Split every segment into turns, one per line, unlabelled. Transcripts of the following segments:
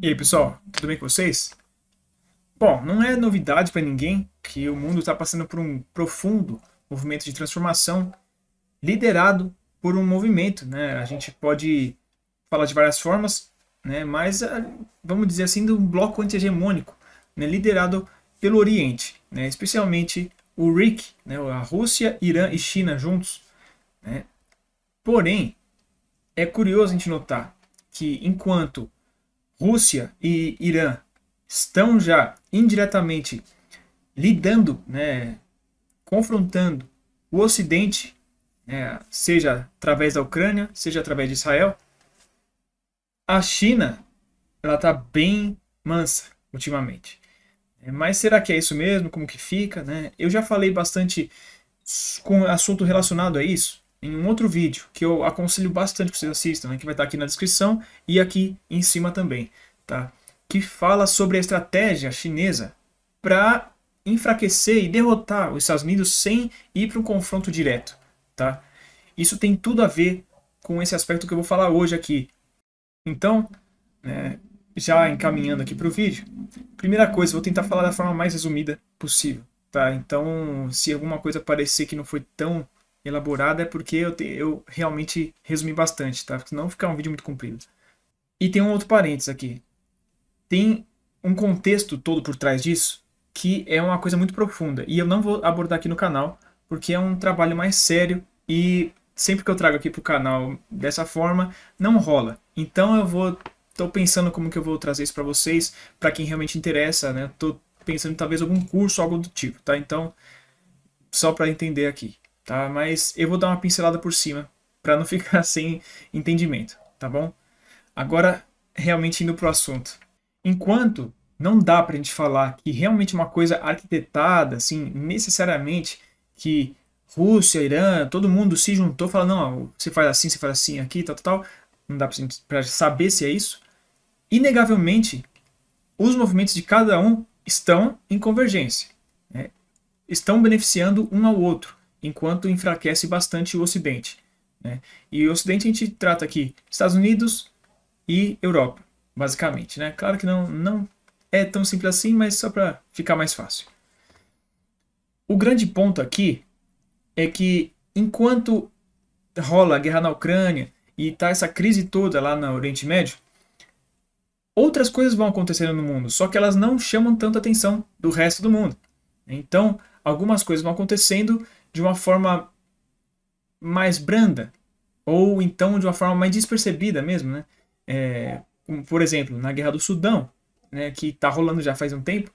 E aí, pessoal, tudo bem com vocês? Bom, não é novidade para ninguém que o mundo está passando por um profundo movimento de transformação liderado por um movimento, né? A gente pode falar de várias formas, né? Mas vamos dizer assim, de um bloco anti-hegemônico, né? Liderado pelo Oriente, né? Especialmente o RIC, né? A Rússia, Irã e China juntos, né? Porém, é curioso a gente notar que enquanto Rússia e Irã estão já indiretamente lidando, né, confrontando o Ocidente, né, seja através da Ucrânia, seja através de Israel, a China ela está bem mansa ultimamente. Mas será que é isso mesmo? Como que fica? Né? Eu já falei bastante com assunto relacionado a isso em um outro vídeo, que eu aconselho bastante que vocês assistam, né, que vai estar aqui na descrição e aqui em cima também, tá? Que fala sobre a estratégia chinesa para enfraquecer e derrotar os Estados Unidos sem ir para um confronto direto, tá? Isso tem tudo a ver com esse aspecto que eu vou falar hoje aqui. Então, né, já encaminhando aqui para o vídeo, primeira coisa, vou tentar falar da forma mais resumida possível, tá? Então, se alguma coisa parecer que não foi tão elaborada, é porque eu realmente resumi bastante, tá? Senão ficar um vídeo muito comprido. E tem um outro parênteses aqui. Tem um contexto todo por trás disso que é uma coisa muito profunda. E eu não vou abordar aqui no canal, porque é um trabalho mais sério e sempre que eu trago aqui para o canal dessa forma, não rola. Então tô pensando como que eu vou trazer isso para vocês, para quem realmente interessa, né? Tô pensando em talvez algum curso, algo do tipo, tá? Então, só para entender aqui, tá? Mas eu vou dar uma pincelada por cima, para não ficar sem entendimento, tá bom? Agora, realmente indo pro assunto. Enquanto não dá para a gente falar que realmente uma coisa arquitetada, assim, necessariamente que Rússia, Irã, todo mundo se juntou e falou, não, você faz assim, aqui, tal, tal, tal. Não dá para saber se é isso. Inegavelmente, os movimentos de cada um estão em convergência, né? Estão beneficiando um ao outro, enquanto enfraquece bastante o Ocidente, né? E o Ocidente a gente trata aqui Estados Unidos e Europa, basicamente, né? Claro que não é tão simples assim, mas só para ficar mais fácil. O grande ponto aqui é que enquanto rola a guerra na Ucrânia e tá essa crise toda lá no Oriente Médio, outras coisas vão acontecendo no mundo, só que elas não chamam tanta atenção do resto do mundo. Então, algumas coisas vão acontecendo de uma forma mais branda, ou então de uma forma mais despercebida mesmo, né? Por exemplo, na Guerra do Sudão, né, que está rolando já faz um tempo,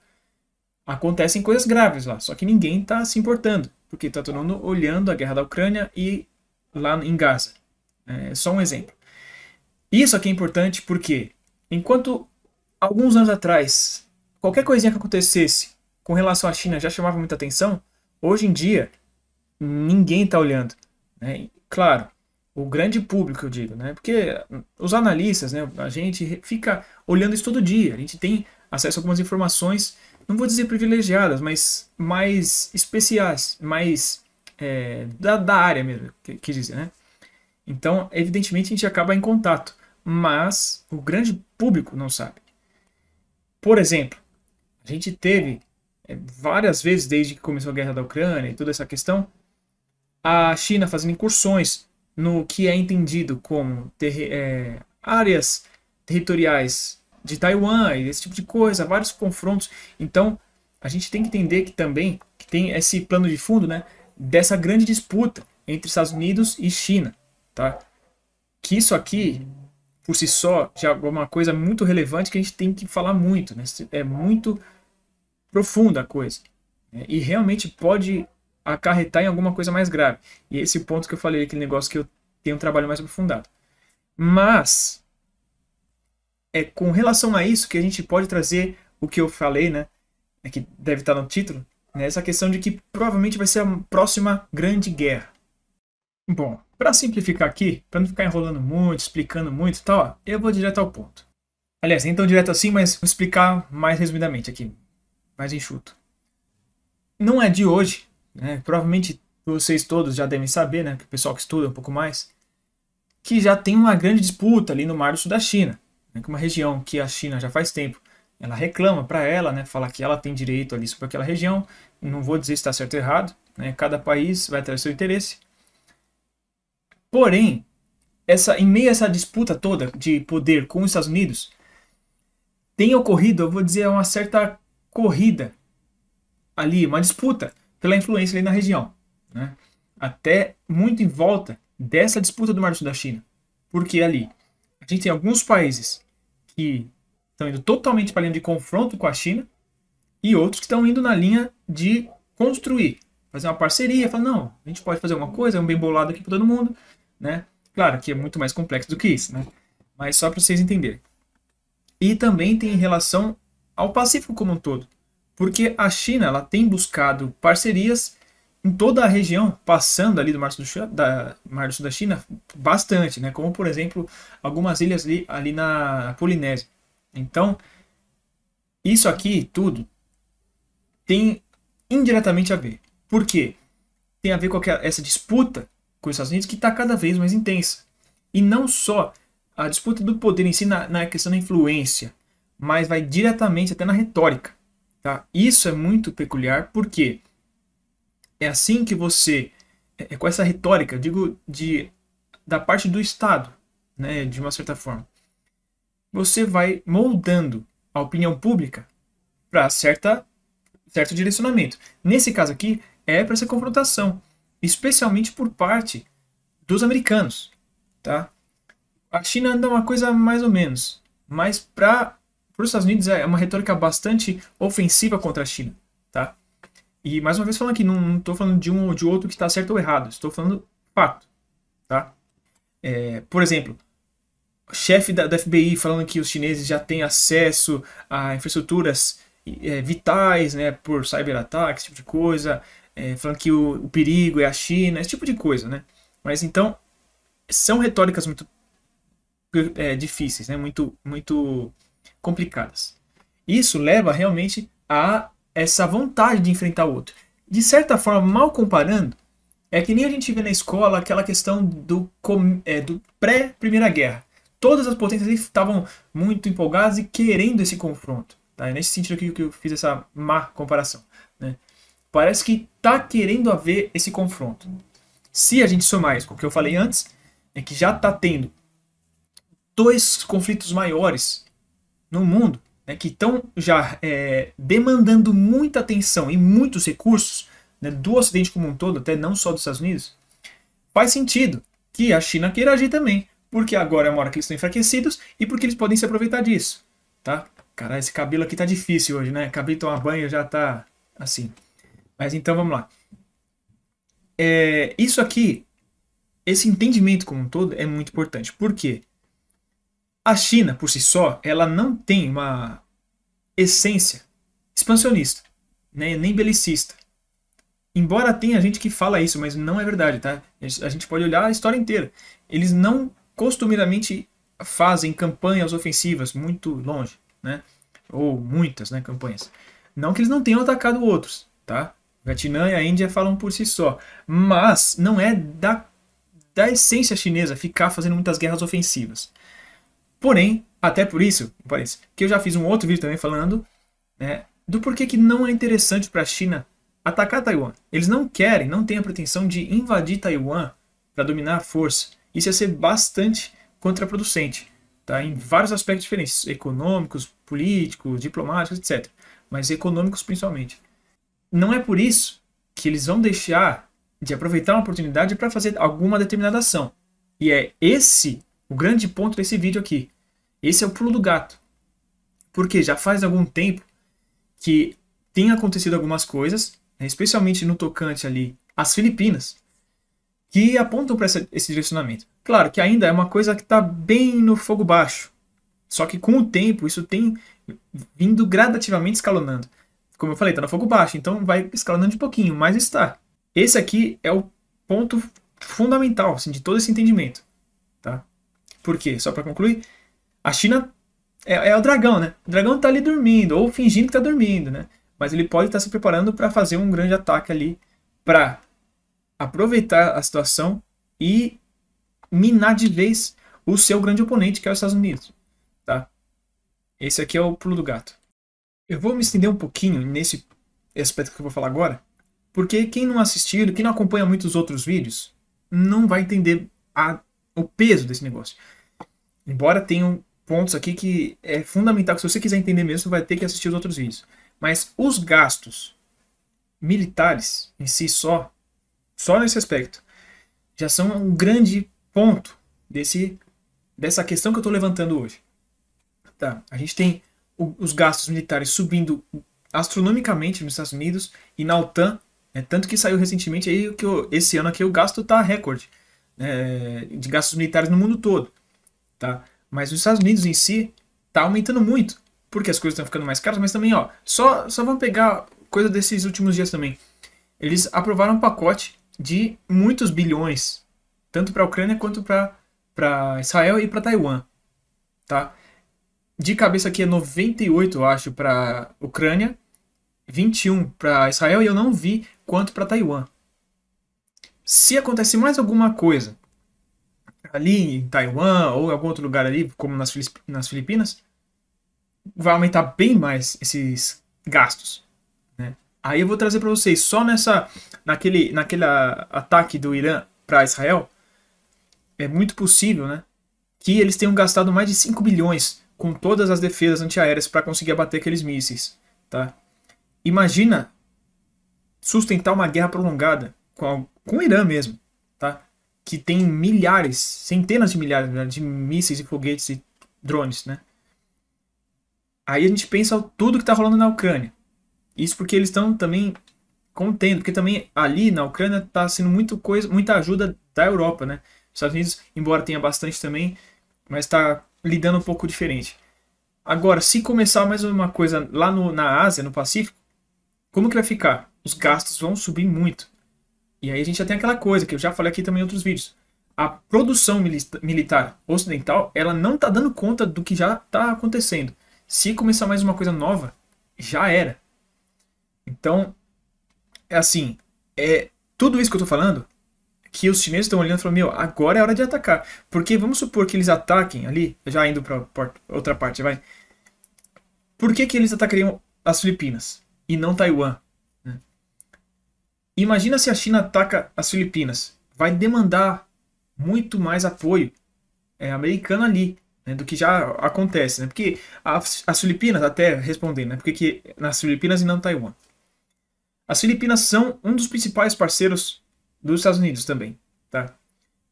acontecem coisas graves lá, só que ninguém está se importando, porque está todo mundo olhando a guerra da Ucrânia e lá em Gaza. É só um exemplo. Isso aqui é importante porque, enquanto alguns anos atrás, qualquer coisinha que acontecesse com relação à China já chamava muita atenção, hoje em dia, ninguém está olhando, né? Claro, o grande público, eu digo, né? Porque os analistas, né? A gente fica olhando isso todo dia. A gente tem acesso a algumas informações, não vou dizer privilegiadas, mas mais especiais, mais da área mesmo, quis dizer, né? Então, evidentemente, a gente acaba em contato, mas o grande público não sabe. Por exemplo, a gente teve várias vezes, desde que começou a guerra da Ucrânia e toda essa questão, a China fazendo incursões no que é entendido como áreas territoriais de Taiwan e esse tipo de coisa, vários confrontos. Então, a gente tem que entender que também que tem esse plano de fundo, né, dessa grande disputa entre Estados Unidos e China, tá? Que isso aqui, por si só, já é uma coisa muito relevante que a gente tem que falar muito, né? É muito profunda a coisa, né? E realmente pode acarretar em alguma coisa mais grave. E esse ponto que eu falei, aquele negócio que eu tenho um trabalho mais aprofundado. Mas é com relação a isso que a gente pode trazer o que eu falei, né? Que deve estar no título, né? Essa questão de que provavelmente vai ser a próxima grande guerra. Bom, para simplificar aqui, para não ficar enrolando muito, explicando muito e tal, ó, eu vou direto ao ponto. Aliás, nem tão direto assim, mas vou explicar mais resumidamente aqui, mais enxuto. Não é de hoje, né? Provavelmente vocês todos já devem saber, né? Que o pessoal que estuda um pouco mais, que já tem uma grande disputa ali no Mar do Sul da China, né, que uma região que a China já faz tempo, ela reclama para ela, né, fala que ela tem direito ali sobre aquela região, não vou dizer se está certo ou errado, né, cada país vai ter seu interesse. Porém, em meio a essa disputa toda de poder com os Estados Unidos, tem ocorrido, eu vou dizer, uma certa corrida ali, uma disputa pela influência ali na região, né? Até muito em volta dessa disputa do Mar do Sul da China. Porque ali a gente tem alguns países que estão indo totalmente para a linha de confronto com a China e outros que estão indo na linha de construir, fazer uma parceria, falar, não, a gente pode fazer alguma coisa, é um bem bolado aqui para todo mundo, né? Claro que é muito mais complexo do que isso, né? Mas só para vocês entenderem. E também tem em relação ao Pacífico como um todo. Porque a China ela tem buscado parcerias em toda a região, passando ali do Mar do Sul da China, bastante, né? Como, por exemplo, algumas ilhas ali na Polinésia. Então, isso aqui tudo tem indiretamente a ver. Por quê? Tem a ver com essa disputa com os Estados Unidos que está cada vez mais intensa. E não só a disputa do poder em si na questão da influência, mas vai diretamente até na retórica. Tá? Isso é muito peculiar, porque é assim que você, com essa retórica, digo, da parte do Estado, né, de uma certa forma, você vai moldando a opinião pública para certo direcionamento. Nesse caso aqui, é para essa confrontação, especialmente por parte dos americanos. Tá? A China anda uma coisa mais ou menos, mas para os Estados Unidos é uma retórica bastante ofensiva contra a China. Tá? E mais uma vez falando aqui, não estou falando de um ou de outro que está certo ou errado, estou falando fato. Tá? Por exemplo, o chefe da FBI falando que os chineses já têm acesso a infraestruturas vitais, né, por cyberataques, esse tipo de coisa, falando que o perigo é a China, esse tipo de coisa. Né? Mas então, são retóricas muito difíceis, né? Muito complicadas. Isso leva realmente a essa vontade de enfrentar o outro. De certa forma, mal comparando, é que nem a gente vê na escola aquela questão do pré-Primeira Guerra. Todas as potências estavam muito empolgadas e querendo esse confronto. Tá? É nesse sentido aqui que eu fiz essa má comparação. Né? Parece que está querendo haver esse confronto. Se a gente somar isso com o que eu falei antes, é que já está tendo 2 conflitos maiores no mundo, né, que estão já demandando muita atenção e muitos recursos, né, do Ocidente como um todo, até não só dos Estados Unidos, faz sentido que a China queira agir também, porque agora é uma hora que eles estão enfraquecidos e porque eles podem se aproveitar disso. Tá? Cara, esse cabelo aqui tá difícil hoje, né? Acabei de tomar banho, já tá assim. Mas então vamos lá. Isso aqui, esse entendimento como um todo é muito importante. Por quê? A China, por si só, ela não tem uma essência expansionista, né, nem belicista. Embora tenha gente que fala isso, mas não é verdade, tá? A gente pode olhar a história inteira. Eles não costumeiramente fazem campanhas ofensivas muito longe, né? Ou muitas, né, campanhas. Não que eles não tenham atacado outros, tá? O Vietnã e a Índia falam por si só. Mas não é da essência chinesa ficar fazendo muitas guerras ofensivas. Porém, até por isso, parece, que eu já fiz um outro vídeo também falando, né, do porquê que não é interessante para a China atacar Taiwan. Eles não querem, não têm a pretensão de invadir Taiwan para dominar a força. Isso ia ser bastante contraproducente, tá? Em vários aspectos diferentes, econômicos, políticos, diplomáticos, etc. Mas econômicos principalmente. Não é por isso que eles vão deixar de aproveitar uma oportunidade para fazer alguma determinada ação. E é esse o grande ponto desse vídeo aqui. Esse é o pulo do gato. Porque já faz algum tempo que tem acontecido algumas coisas, né, especialmente no tocante ali às Filipinas, que apontam para esse direcionamento. Claro que ainda é uma coisa que está bem no fogo baixo. Só que com o tempo isso tem vindo gradativamente escalonando. Como eu falei, está no fogo baixo, então vai escalonando de pouquinho, mas está. Esse aqui é o ponto fundamental assim, de todo esse entendimento. Tá? Por quê? Só para concluir, a China é o dragão, né? O dragão está ali dormindo, ou fingindo que está dormindo, né? Mas ele pode estar se preparando para fazer um grande ataque ali, para aproveitar a situação e minar de vez o seu grande oponente, que é os Estados Unidos. Tá? Esse aqui é o pulo do gato. Eu vou me estender um pouquinho nesse aspecto que eu vou falar agora, porque quem não assistiu, quem não acompanha muitos outros vídeos, não vai entender o peso desse negócio. Embora tenham pontos aqui que é fundamental, que se você quiser entender mesmo, você vai ter que assistir os outros vídeos. Mas os gastos militares em si só nesse aspecto, já são um grande ponto dessa questão que eu estou levantando hoje. Tá? A gente tem os gastos militares subindo astronomicamente nos Estados Unidos e na OTAN, tanto que saiu recentemente aí que esse ano aqui o gasto está recorde, de gastos militares no mundo todo. Tá? Mas os Estados Unidos em si está aumentando muito, porque as coisas estão ficando mais caras, mas também, ó, só vamos pegar coisa desses últimos dias também. Eles aprovaram um pacote de muitos bilhões, tanto para a Ucrânia quanto para Israel e para Taiwan. Tá? De cabeça aqui é 98, eu acho, para Ucrânia, 21 para Israel e eu não vi quanto para Taiwan. Se acontece mais alguma coisa ali em Taiwan ou em algum outro lugar ali, como nas Filipinas, vai aumentar bem mais esses gastos. Né? Aí eu vou trazer para vocês, só naquele ataque do Irã para Israel, é muito possível, né, que eles tenham gastado mais de 5 bilhões com todas as defesas antiaéreas para conseguir abater aqueles mísseis. Tá? Imagina sustentar uma guerra prolongada com o Irã mesmo, tá? Que tem milhares, centenas de milhares, né, de mísseis e foguetes e drones. Né? Aí a gente pensa tudo que está rolando na Ucrânia. Isso porque eles estão também contendo, porque também ali na Ucrânia está sendo muita ajuda da Europa. Né? Os Estados Unidos, embora tenha bastante também, mas está lidando um pouco diferente. Agora, se começar mais uma coisa lá na Ásia, no Pacífico, como que vai ficar? Os gastos vão subir muito. E aí a gente já tem aquela coisa que eu já falei aqui também em outros vídeos. A produção militar ocidental, ela não está dando conta do que já está acontecendo. Se começar mais uma coisa nova, já era. Então, é assim, tudo isso que eu estou falando, que os chineses estão olhando e falando, meu, agora é hora de atacar. Porque vamos supor que eles ataquem ali, já indo para outra parte, vai. Por que eles atacariam as Filipinas e não Taiwan? Né? Imagina se a China ataca as Filipinas. Vai demandar muito mais apoio americano ali, né, do que já acontece. Né? Porque as Filipinas, até respondendo, né, porque que nas Filipinas e não Taiwan? As Filipinas são um dos principais parceiros dos Estados Unidos também, tá?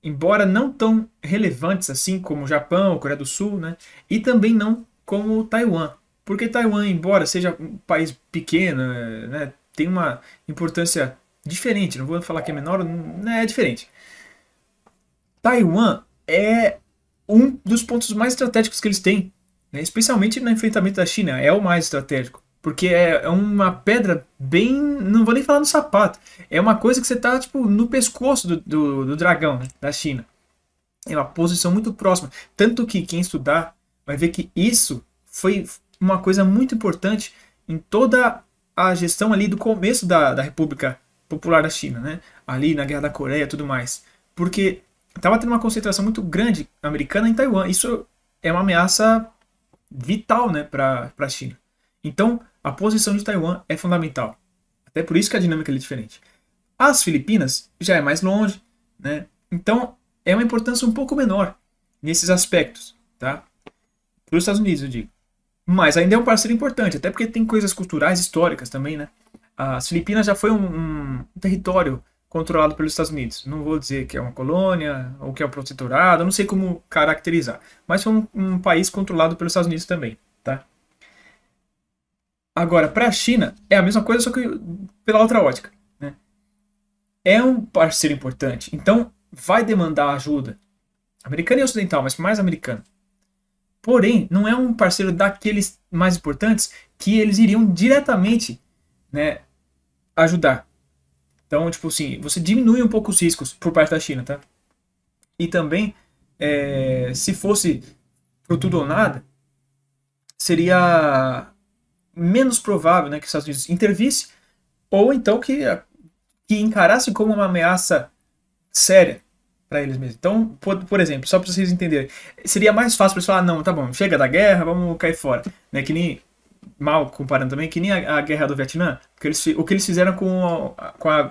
Embora não tão relevantes assim como o Japão, Coreia do Sul, né? E também não como Taiwan. Porque Taiwan, embora seja um país pequeno, né, tem uma importância diferente. Não vou falar que é menor, né, é diferente. Taiwan é um dos pontos mais estratégicos que eles têm, né, especialmente no enfrentamento da China. É o mais estratégico. Porque é uma pedra bem. Não vou nem falar no sapato. É uma coisa que você tá tipo, no pescoço do dragão, né, da China. É uma posição muito próxima. Tanto que quem estudar vai ver que isso foi uma coisa muito importante em toda a gestão ali do começo da República Popular da China, né? Ali na Guerra da Coreia e tudo mais. Porque estava tendo uma concentração muito grande americana em Taiwan. Isso é uma ameaça vital, né, para a China. Então, a posição de Taiwan é fundamental. Até por isso que a dinâmica é diferente. As Filipinas já é mais longe, né? Então, é uma importância um pouco menor nesses aspectos, tá? Para os Estados Unidos, eu digo. Mas ainda é um parceiro importante, até porque tem coisas culturais, históricas também, né? As Filipinas já foi um território controlado pelos Estados Unidos. Não vou dizer que é uma colônia ou que é um protetorado, não sei como caracterizar. Mas foi um país controlado pelos Estados Unidos também, tá? Agora, para a China, é a mesma coisa, só que pela outra ótica. Né? É um parceiro importante, então vai demandar ajuda. Americana e ocidental, mas mais americana. Porém, não é um parceiro daqueles mais importantes que eles iriam diretamente, né, ajudar. Então, tipo assim, você diminui um pouco os riscos por parte da China, tá? E também, se fosse pro tudo ou nada, seria menos provável, né, que os Estados Unidos intervisse, ou então que encarasse como uma ameaça séria para eles mesmos. Então, por exemplo, só para vocês entenderem, seria mais fácil para eles falar, não, tá bom, chega da guerra, vamos cair fora. Né? Que nem, mal comparando também, que nem a guerra do Vietnã, o que eles fizeram com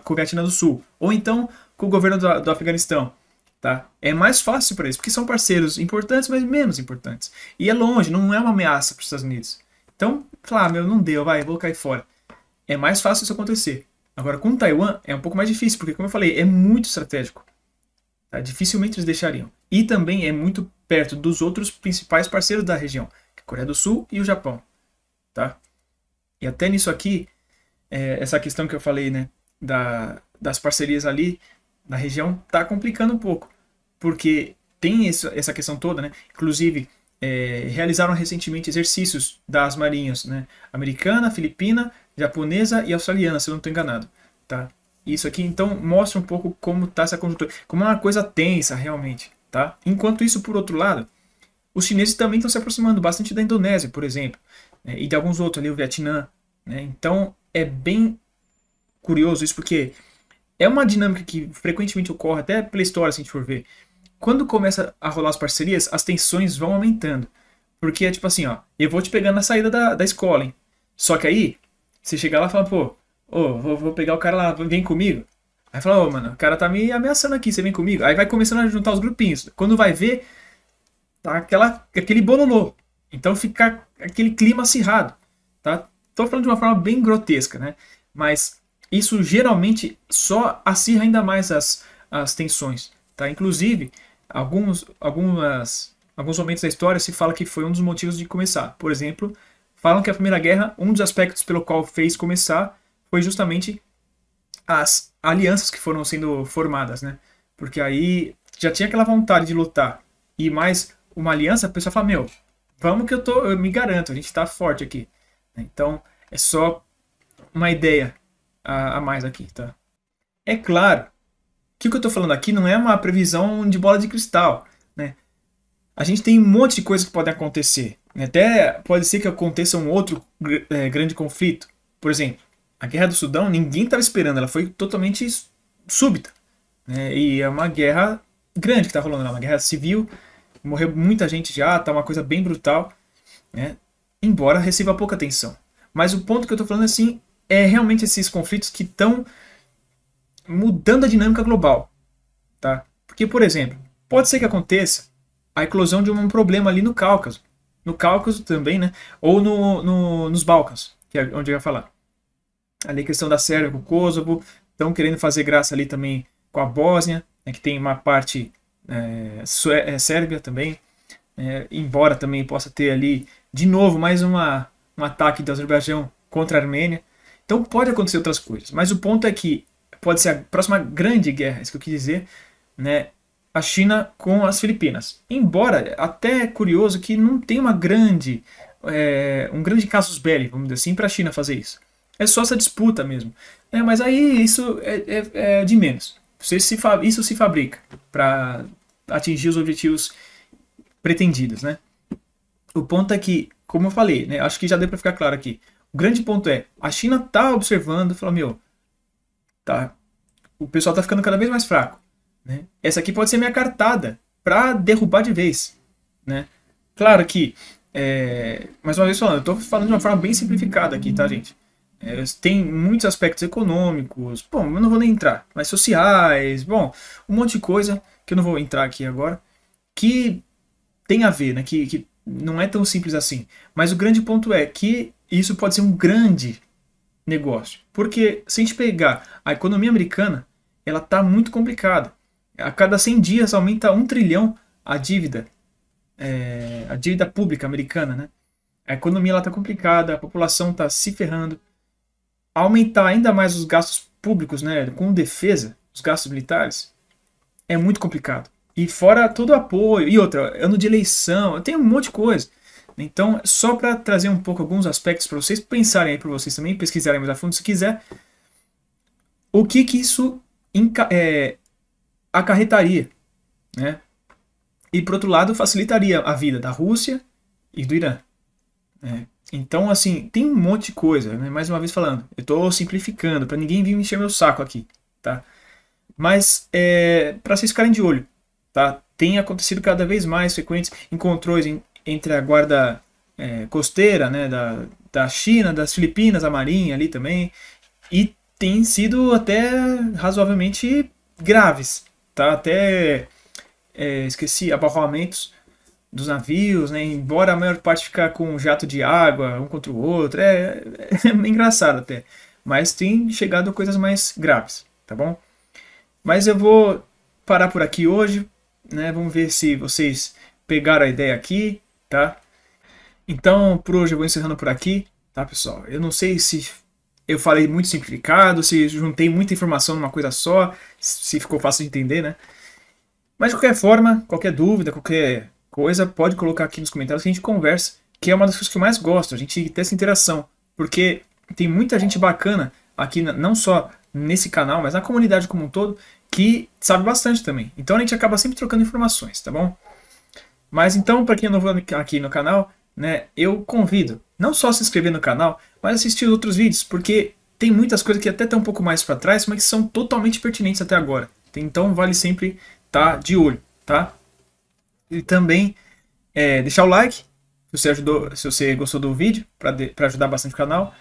o Vietnã do Sul. Ou então com o governo do Afeganistão. Tá? É mais fácil para eles, porque são parceiros importantes, mas menos importantes. E é longe, não é uma ameaça para os Estados Unidos. Então, falar, meu, não deu, vai, vou cair fora. É mais fácil isso acontecer. Agora, com Taiwan, é um pouco mais difícil, porque, como eu falei, é muito estratégico. Tá? Dificilmente eles deixariam. E também é muito perto dos outros principais parceiros da região, que é a Coreia do Sul e o Japão. Tá? E até nisso aqui, essa questão que eu falei, né, das parcerias ali na região, tá complicando um pouco. Porque tem essa questão toda, né? Inclusive, realizaram recentemente exercícios das marinhas, né? Americana, filipina, japonesa e australiana, se eu não estou enganado. Tá? Isso aqui, então, mostra um pouco como está essa conjuntura, como é uma coisa tensa, realmente. Tá? Enquanto isso, por outro lado, os chineses também estão se aproximando bastante da Indonésia, por exemplo, né? E de alguns outros ali, o Vietnã. Né? Então, é bem curioso isso, porque é uma dinâmica que frequentemente ocorre, até pela história, se a gente for ver. Quando começa a rolar as parcerias, as tensões vão aumentando. Porque é tipo assim, ó, eu vou te pegar na saída da escola, hein? Só que aí, você chega lá e fala, pô, vou pegar o cara lá, vem comigo. Aí fala, mano, o cara tá me ameaçando aqui, você vem comigo? Aí vai começando a juntar os grupinhos. Quando vai ver, tá aquele bololô. Então fica aquele clima acirrado, tá? Tô falando de uma forma bem grotesca, né? Mas isso geralmente só acirra ainda mais as tensões, tá? Inclusive, alguns momentos da história se fala que foi um dos motivos de começar. Por exemplo, falam que a Primeira Guerra, um dos aspectos pelo qual fez começar foi justamente as alianças que foram sendo formadas, né? Porque aí já tinha aquela vontade de lutar e mais uma aliança, a pessoa fala, meu, vamos que eu me garanto, a gente tá forte aqui. Então, é só uma ideia a mais aqui, tá? É claro que o que eu estou falando aqui não é uma previsão de bola de cristal, né? A gente tem um monte de coisas que podem acontecer. Até pode ser que aconteça um outro grande conflito. Por exemplo, a Guerra do Sudão, ninguém estava esperando, ela foi totalmente súbita. Né? E é uma guerra grande que está rolando lá, uma guerra civil, morreu muita gente já, tá uma coisa bem brutal, né? Embora receba pouca atenção. Mas o ponto que eu estou falando assim é realmente esses conflitos que estão mudando a dinâmica global, tá? Porque, por exemplo, pode ser que aconteça a eclosão de um problema ali no Cáucaso também, né? Ou nos Balcãs, que é onde eu ia falar. Ali a questão da Sérvia com o Kosovo, estão querendo fazer graça ali também com a Bósnia, né, que tem uma parte Sérvia também, embora também possa ter ali, de novo, mais um ataque do Azerbaijão contra a Armênia. Então pode acontecer outras coisas, mas o ponto é que pode ser a próxima grande guerra, isso que eu quis dizer, né? A China com as Filipinas. Embora, até é curioso que não tem um grande casus belli, vamos dizer assim, para a China fazer isso. É só essa disputa mesmo. Mas aí isso é de menos. Isso se fabrica para atingir os objetivos pretendidos, né? O ponto é que, como eu falei, né, acho que já deu para ficar claro aqui. O grande ponto é, a China está observando, falou, meu, tá, o pessoal está ficando cada vez mais fraco. Né? Essa aqui pode ser minha cartada para derrubar de vez. Né? Claro que, mais uma vez falando, eu estou falando de uma forma bem simplificada aqui, tá, gente? Tem muitos aspectos econômicos, bom, eu não vou nem entrar, mas sociais, bom, um monte de coisa que eu não vou entrar aqui agora, que tem a ver, né? Que não é tão simples assim. Mas o grande ponto é que isso pode ser um grande negócio. Porque se a gente pegar a economia americana, ela está muito complicada. A cada 100 dias aumenta 1 trilhão a dívida pública americana. Né? A economia está complicada, a população está se ferrando. Aumentar ainda mais os gastos públicos, né, com defesa, os gastos militares, é muito complicado. E fora todo o apoio, e outra, ano de eleição, tem um monte de coisa. Então, só para trazer um pouco alguns aspectos para vocês pensarem aí para vocês também, pesquisarem mais a fundo se quiser, o que isso acarretaria, né? E por outro lado, facilitaria a vida da Rússia e do Irã. Né? Então, assim, tem um monte de coisa, né? Mais uma vez falando, eu estou simplificando para ninguém vir me encher meu saco aqui, tá? Mas para vocês ficarem de olho, tá? Tem acontecido cada vez mais frequentes encontrões entre a guarda costeira, né, da China, das Filipinas, a Marinha ali também, e tem sido até razoavelmente graves, tá? Até esqueci, abarroamentos dos navios, né? Embora a maior parte ficar com um jato de água um contra o outro, é engraçado até, mas tem chegado a coisas mais graves, tá bom? Mas eu vou parar por aqui hoje, né? Vamos ver se vocês pegaram a ideia aqui, tá? Então, por hoje eu vou encerrando por aqui, tá, pessoal? Eu não sei se eu falei muito simplificado, se juntei muita informação numa coisa só, se ficou fácil de entender, né? Mas de qualquer forma, qualquer dúvida, qualquer coisa, pode colocar aqui nos comentários que a gente conversa, que é uma das coisas que eu mais gosto, a gente ter essa interação, porque tem muita gente bacana aqui, não só nesse canal, mas na comunidade como um todo, que sabe bastante também. Então a gente acaba sempre trocando informações, tá bom? Mas então, para quem é novo aqui no canal, né, eu convido não só a se inscrever no canal, mas assistir os outros vídeos, porque tem muitas coisas que até estão um pouco mais para trás, mas que são totalmente pertinentes até agora. Então vale sempre estar de olho, tá? E também deixar o like, se você gostou do vídeo, para ajudar bastante o canal.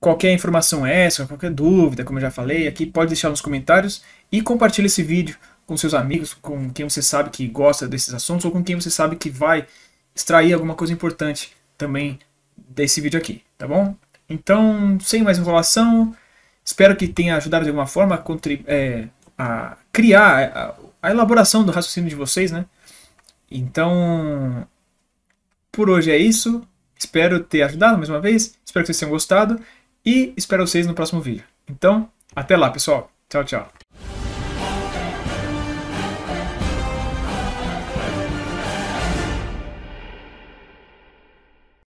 Qualquer informação extra, qualquer dúvida, como eu já falei, aqui pode deixar nos comentários e compartilhe esse vídeo com seus amigos, com quem você sabe que gosta desses assuntos ou com quem você sabe que vai extrair alguma coisa importante também desse vídeo aqui, tá bom? Então, sem mais enrolação, espero que tenha ajudado de alguma forma a criar a elaboração do raciocínio de vocês, né? Então, por hoje é isso. Espero ter ajudado mais uma vez. Espero que vocês tenham gostado. E espero vocês no próximo vídeo. Então, até lá, pessoal. Tchau, tchau.